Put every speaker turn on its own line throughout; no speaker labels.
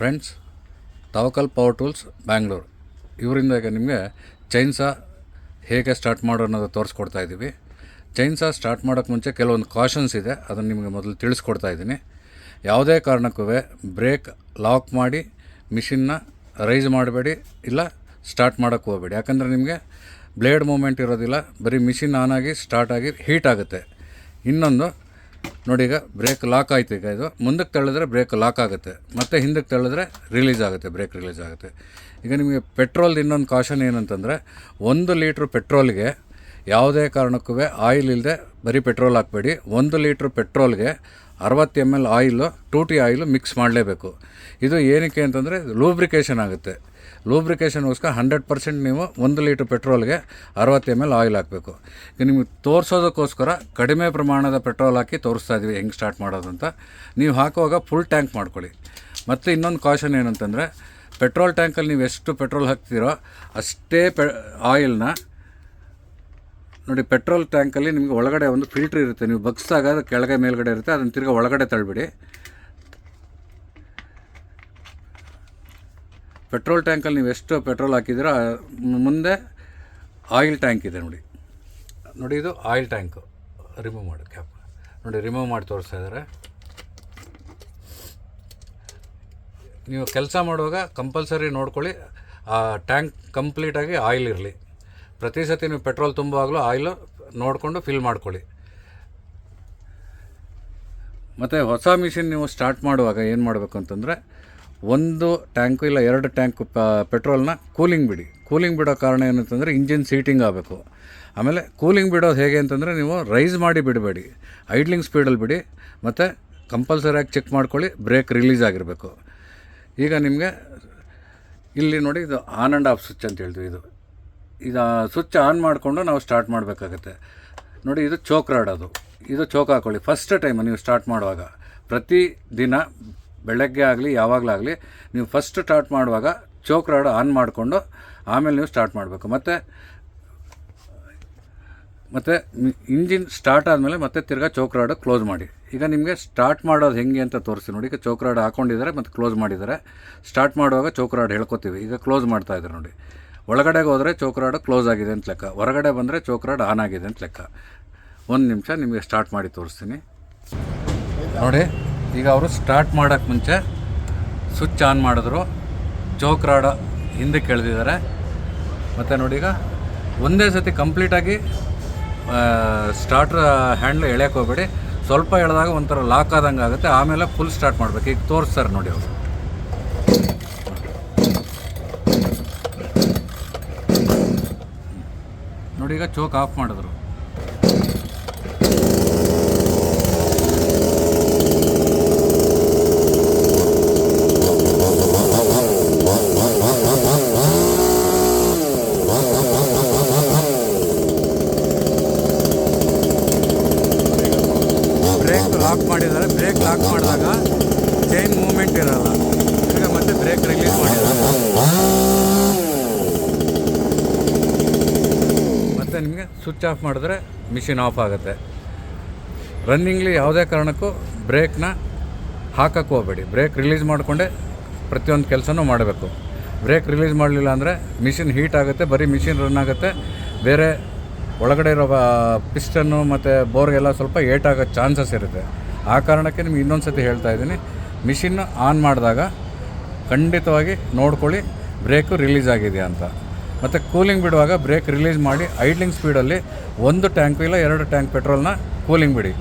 Friends, ತವಕಲ್ power tools Bangalore ಇವರಿಂದ ಈಗ ನಿಮಗೆ ಚೈನ್ಸಾ ಹೇಗೆ ಸ್ಟಾರ್ಟ್ ಮಾಡೋ ಅನ್ನೋದು ತೋರಿಸ್ಕೊಡ್ತಾ ಇದ್ದೀವಿ. ಚೈನ್ಸಾ ಸ್ಟಾರ್ಟ್ ಮಾಡೋಕ್ಕೆ ಮುಂಚೆ ಕೆಲವೊಂದು ಕಾಷನ್ಸ್ ಇದೆ, ಅದನ್ನು ನಿಮಗೆ ಮೊದಲು ತಿಳಿಸ್ಕೊಡ್ತಾ ಇದ್ದೀನಿ. ಯಾವುದೇ ಕಾರಣಕ್ಕೂ ಬ್ರೇಕ್ ಲಾಕ್ ಮಾಡಿ ಮಿಷಿನ್ನ ರೈಸ್ ಮಾಡಬೇಡಿ, ಇಲ್ಲ ಸ್ಟಾರ್ಟ್ ಮಾಡೋಕ್ಕೆ ಹೋಗಬೇಡಿ. ಯಾಕಂದರೆ ನಿಮಗೆ ಬ್ಲೇಡ್ ಮೂಮೆಂಟ್ ಇರೋದಿಲ್ಲ, ಬರೀ ಮಿಷಿನ್ ಆನ್ ಆಗಿ ಸ್ಟಾರ್ಟ್ ಆಗಿ ಹೀಟ್ ಆಗುತ್ತೆ. ಇನ್ನೊಂದು ನೋಡಿ, ಈಗ ಬ್ರೇಕ್ ಲಾಕ್ ಆಯಿತು. ಈಗ ಇದು ಮುಂದಕ್ಕೆ ತಳ್ಳಿದ್ರೆ ಬ್ರೇಕ್ ಲಾಕ್ ಆಗುತ್ತೆ, ಮತ್ತು ಹಿಂದಕ್ಕೆ ತಳ್ಳಿದ್ರೆ ರಿಲೀಸ್ ಆಗುತ್ತೆ, ಬ್ರೇಕ್ ರಿಲೀಸ್ ಆಗುತ್ತೆ. ಈಗ ನಿಮಗೆ ಪೆಟ್ರೋಲ್ದು ಇನ್ನೊಂದು ಕಾಷನ್ ಏನಂತಂದರೆ, 1 ಲೀಟ್ರ್ ಪೆಟ್ರೋಲ್ಗೆ ಯಾವುದೇ ಕಾರಣಕ್ಕೂ ಆಯಿಲ್ ಇಲ್ಲದೆ ಬರೀ ಪೆಟ್ರೋಲ್ ಹಾಕಬೇಡಿ. 1 ಲೀಟ್ರ್ ಪೆಟ್ರೋಲ್ಗೆ 60 ml oil 2T oil mix ಮಾಡಲೇಬೇಕು. ಇದು ಏನಕ್ಕೆ ಅಂತಂದರೆ ಲೂಬ್ರಿಕೇಷನ್ ಆಗುತ್ತೆ. ಲೂಬ್ರಿಕೇಷನ್ಗೋಸ್ಕರ 100% ನೀವು 1 ಲೀಟ್ರ್ ಪೆಟ್ರೋಲ್ಗೆ 60 ml ಆಯಿಲ್ ಹಾಕಬೇಕು. ಈಗ ನಿಮಗೆ ತೋರಿಸೋದಕ್ಕೋಸ್ಕರ ಕಡಿಮೆ ಪ್ರಮಾಣದ ಪೆಟ್ರೋಲ್ ಹಾಕಿ ತೋರಿಸ್ತಾ ಇದ್ವಿ ಹೆಂಗೆ ಸ್ಟಾರ್ಟ್ ಮಾಡೋದಂತ. ನೀವು ಹಾಕುವಾಗ ಫುಲ್ ಟ್ಯಾಂಕ್ ಮಾಡ್ಕೊಳ್ಳಿ. ಮತ್ತು ಇನ್ನೊಂದು ಕಾಷನ್ ಏನಂತಂದರೆ, ಪೆಟ್ರೋಲ್ ಟ್ಯಾಂಕಲ್ಲಿ ನೀವು ಎಷ್ಟು ಪೆಟ್ರೋಲ್ ಹಾಕ್ತೀರೋ ಅಷ್ಟೇ ಆಯಿಲ್ನ ನೋಡಿ, ಪೆಟ್ರೋಲ್ ಟ್ಯಾಂಕಲ್ಲಿ ನಿಮಗೆ ಒಳಗಡೆ ಒಂದು ಫಿಲ್ಟ್ರ್ ಇರುತ್ತೆ. ನೀವು ಬಗ್ಸಿದಾಗ ಅದು ಕೆಳಗೆ ಮೇಲ್ಗಡೆ ಇರುತ್ತೆ, ಅದನ್ನು ತಿರ್ಗಿ ಒಳಗಡೆ ತಳ್ಳಿಬಿಡಿ. ಪೆಟ್ರೋಲ್ ಟ್ಯಾಂಕಲ್ಲಿ ನೀವು ಎಷ್ಟು ಪೆಟ್ರೋಲ್ ಹಾಕಿದ್ದೀರೋ ಮುಂದೆ ಆಯಿಲ್ ಟ್ಯಾಂಕ್ ಇದೆ ನೋಡಿ. ಇದು ಆಯಿಲ್ ಟ್ಯಾಂಕು. ರಿಮೂವ್ ಮಾಡಿ ಕ್ಯಾಪ್ ನೋಡಿ, ರಿಮೂವ್ ಮಾಡಿ ತೋರಿಸ್ತಾ ಇದ್ದಾರೆ. ನೀವು ಕೆಲಸ ಮಾಡುವಾಗ ಕಂಪಲ್ಸರಿ ನೋಡ್ಕೊಳ್ಳಿ, ಆ ಟ್ಯಾಂಕ್ ಕಂಪ್ಲೀಟಾಗಿ ಆಯಿಲ್ ಇರಲಿ. ಪ್ರತಿ ಸತಿ ನೀವು ಪೆಟ್ರೋಲ್ ತುಂಬುವಾಗಲೂ ಆಯಿಲು ನೋಡಿಕೊಂಡು ಫಿಲ್ ಮಾಡ್ಕೊಳ್ಳಿ. ಮತ್ತು ಹೊಸ ಮಿಷಿನ್ ನೀವು ಸ್ಟಾರ್ಟ್ ಮಾಡುವಾಗ ಏನು ಮಾಡಬೇಕು ಅಂತಂದರೆ, 1 ಟ್ಯಾಂಕು ಇಲ್ಲ 2 ಟ್ಯಾಂಕು ಪೆಟ್ರೋಲ್ನ ಕೂಲಿಂಗ್ ಬಿಡಿ. ಕೂಲಿಂಗ್ ಬಿಡೋ ಕಾರಣ ಏನಂತಂದರೆ, ಇಂಜಿನ್ ಸೀಟಿಂಗ್ ಆಗಬೇಕು. ಆಮೇಲೆ ಕೂಲಿಂಗ್ ಬಿಡೋದು ಹೇಗೆ ಅಂತಂದರೆ, ನೀವು ರೈಸ್ ಮಾಡಿ ಬಿಡಬೇಡಿ, ಐಡ್ಲಿಂಗ್ ಸ್ಪೀಡಲ್ಲಿ ಬಿಡಿ. ಮತ್ತು ಕಂಪಲ್ಸರಿಯಾಗಿ ಚೆಕ್ ಮಾಡ್ಕೊಳ್ಳಿ, ಬ್ರೇಕ್ ರಿಲೀಸ್ ಆಗಿರಬೇಕು. ಈಗ ನಿಮಗೆ ಇಲ್ಲಿ ನೋಡಿ, ಇದು ಆನ್ ಆ್ಯಂಡ್ ಆಫ್ ಸ್ವಿಚ್ ಅಂತ ಹೇಳ್ತೀವಿ. ಇದು ಸ್ವಿಚ್ ಆನ್ ಮಾಡಿಕೊಂಡು ನಾವು ಸ್ಟಾರ್ಟ್ ಮಾಡಬೇಕಾಗತ್ತೆ ನೋಡಿ. ಇದು ಚೋಕ್ ರಾಡ್, ಇದು ಚೋಕ್ ಹಾಕ್ಕೊಳ್ಳಿ. ಫಸ್ಟ್ ಟೈಮ್ ನೀವು ಸ್ಟಾರ್ಟ್ ಮಾಡುವಾಗ, ಪ್ರತಿ ದಿನ ಬೆಳಗ್ಗೆ ಆಗಲಿ ಯಾವಾಗಲಾಗಲಿ ನೀವು ಫಸ್ಟ್ ಸ್ಟಾರ್ಟ್ ಮಾಡುವಾಗ ಚೋಕ್ ರಾಡ್ ಆನ್ ಮಾಡಿಕೊಂಡು ಆಮೇಲೆ ನೀವು ಸ್ಟಾರ್ಟ್ ಮಾಡಬೇಕು. ಮತ್ತು ಇಂಜಿನ್ ಸ್ಟಾರ್ಟ್ ಆದಮೇಲೆ ಮತ್ತೆ ತಿರ್ಗಾ ಚೋಕ್ ರಾಡ್ ಕ್ಲೋಸ್ ಮಾಡಿ. ಈಗ ನಿಮಗೆ ಸ್ಟಾರ್ಟ್ ಮಾಡೋದು ಹೆಂಗೆ ಅಂತ ತೋರಿಸಿ ನೋಡಿ. ಈಗ ಚೋಕ್ ರಾಡ್ ಹಾಕ್ಕೊಂಡಿದ್ದಾರೆ ಮತ್ತು ಕ್ಲೋಸ್ ಮಾಡಿದ್ದಾರೆ. ಸ್ಟಾರ್ಟ್ ಮಾಡುವಾಗ ಚೋಕ್ ರಾಡ್ ಹೇಳ್ಕೊತೀವಿ. ಈಗ ಕ್ಲೋಸ್ ಮಾಡ್ತಾಯಿದ್ದಾರೆ ನೋಡಿ. ಒಳಗಡೆಗೆ ಹೋದರೆ ಚೋಕ್ ರಾಡ್ ಕ್ಲೋಸ್ ಆಗಿದೆ ಅಂತ ಲೆಕ್ಕ, ಹೊರಗಡೆ ಬಂದರೆ ಚೋಕ್ ರಾಡ್ ಆನ್ ಆಗಿದೆ ಅಂತ ಲೆಕ್ಕ. 1 ನಿಮಿಷ ನಿಮಗೆ ಸ್ಟಾರ್ಟ್ ಮಾಡಿ ತೋರಿಸ್ತೀನಿ ನೋಡಿ. ಈಗ ಅವರು ಸ್ಟಾರ್ಟ್ ಮಾಡೋಕ್ಕೆ ಮುಂಚೆ ಸ್ವಿಚ್ ಆನ್ ಮಾಡಿದ್ರು, ಚೋಕ್ ರಾಡ್ ಹಿಂದಕ್ಕೆ ಎಳೆದಿದ್ದಾರೆ. ಮತ್ತು ನೋಡಿ, ಈಗ ಒಂದೇ ಸತಿ ಕಂಪ್ಲೀಟಾಗಿ ಸ್ಟಾರ್ಟ್ರ್ ಹ್ಯಾಂಡ್ಲ್ ಎಳೆಯೋಕ್ಕೆ ಹೋಗಬೇಡಿ. ಸ್ವಲ್ಪ ಎಳೆದಾಗ ಒಂಥರ ಲಾಕ್ ಆದಂಗೆ ಆಗುತ್ತೆ, ಆಮೇಲೆ ಫುಲ್ ಸ್ಟಾರ್ಟ್ ಮಾಡಬೇಕು. ಈಗ ತೋರಿಸ್ತಾರೆ ನೋಡಿ ಅವರು. ನೋಡಿ, ಈಗ ಚೋಕ್ ಆಫ್ ಮಾಡಿದ್ರು. ಬ್ರೇಕ್ ಲಾಕ್ ಮಾಡಿದ್ದಾರೆ. ಬ್ರೇಕ್ ಲಾಕ್ ಮಾಡಿದಾಗ ಚೈನ್ ಮೂವ್ಮೆಂಟ್ ಇರೋಲ್ಲ. ಈಗ ಮತ್ತೆ ಬ್ರೇಕ್ ರಿಲೀಸ್ ಮಾಡಿದ್ದಾರೆ. ಮತ್ತು ನಿಮಗೆ ಸ್ವಿಚ್ ಆಫ್ ಮಾಡಿದ್ರೆ ಮಿಷಿನ್ ಆಫ್ ಆಗುತ್ತೆ. ರನ್ನಿಂಗ್ಲಿ ಯಾವುದೇ ಕಾರಣಕ್ಕೂ ಬ್ರೇಕ್ನ ಹಾಕಕ್ಕೆ ಹೋಗಬೇಡಿ. ಬ್ರೇಕ್ ರಿಲೀಸ್ ಮಾಡಿಕೊಂಡೆ ಪ್ರತಿಯೊಂದು ಕೆಲಸನೂ ಮಾಡಬೇಕು. ಬ್ರೇಕ್ ರಿಲೀಸ್ ಮಾಡಲಿಲ್ಲ ಅಂದರೆ ಮಿಷಿನ್ ಹೀಟ್ ಆಗುತ್ತೆ, ಬರೀ ಮಿಷಿನ್ ರನ್ ಆಗುತ್ತೆ. ಬೇರೆ ಒಳಗಡೆ ಇರೋ ಪಿಸ್ಟನ್ನು ಮತ್ತು ಬೋರ್ಗೆಲ್ಲ ಸ್ವಲ್ಪ ಏಟಾಗೋ ಚಾನ್ಸಸ್ ಇರುತ್ತೆ. ಆ ಕಾರಣಕ್ಕೆ ನಿಮ್ಗೆ ಇನ್ನೊಂದು ಸತಿ ಹೇಳ್ತಾ ಇದ್ದೀನಿ, ಮಿಷಿನ್ ಆನ್ ಮಾಡಿದಾಗ ಖಂಡಿತವಾಗಿ ನೋಡ್ಕೊಳ್ಳಿ ಬ್ರೇಕು ರಿಲೀಸ್ ಆಗಿದೆಯಾ ಅಂತ. ಮತ್ತು ಕೂಲಿಂಗ್ ಬಿಡುವಾಗ ಬ್ರೇಕ್ ರಿಲೀಸ್ ಮಾಡಿ ಐಡ್ಲಿಂಗ್ ಸ್ಪೀಡಲ್ಲಿ 1 ಟ್ಯಾಂಕು ಇಲ್ಲ 2 ಟ್ಯಾಂಕ್ ಪೆಟ್ರೋಲ್ನ ಕೂಲಿಂಗ್ ಬಿಡಿ.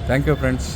Thank you friends.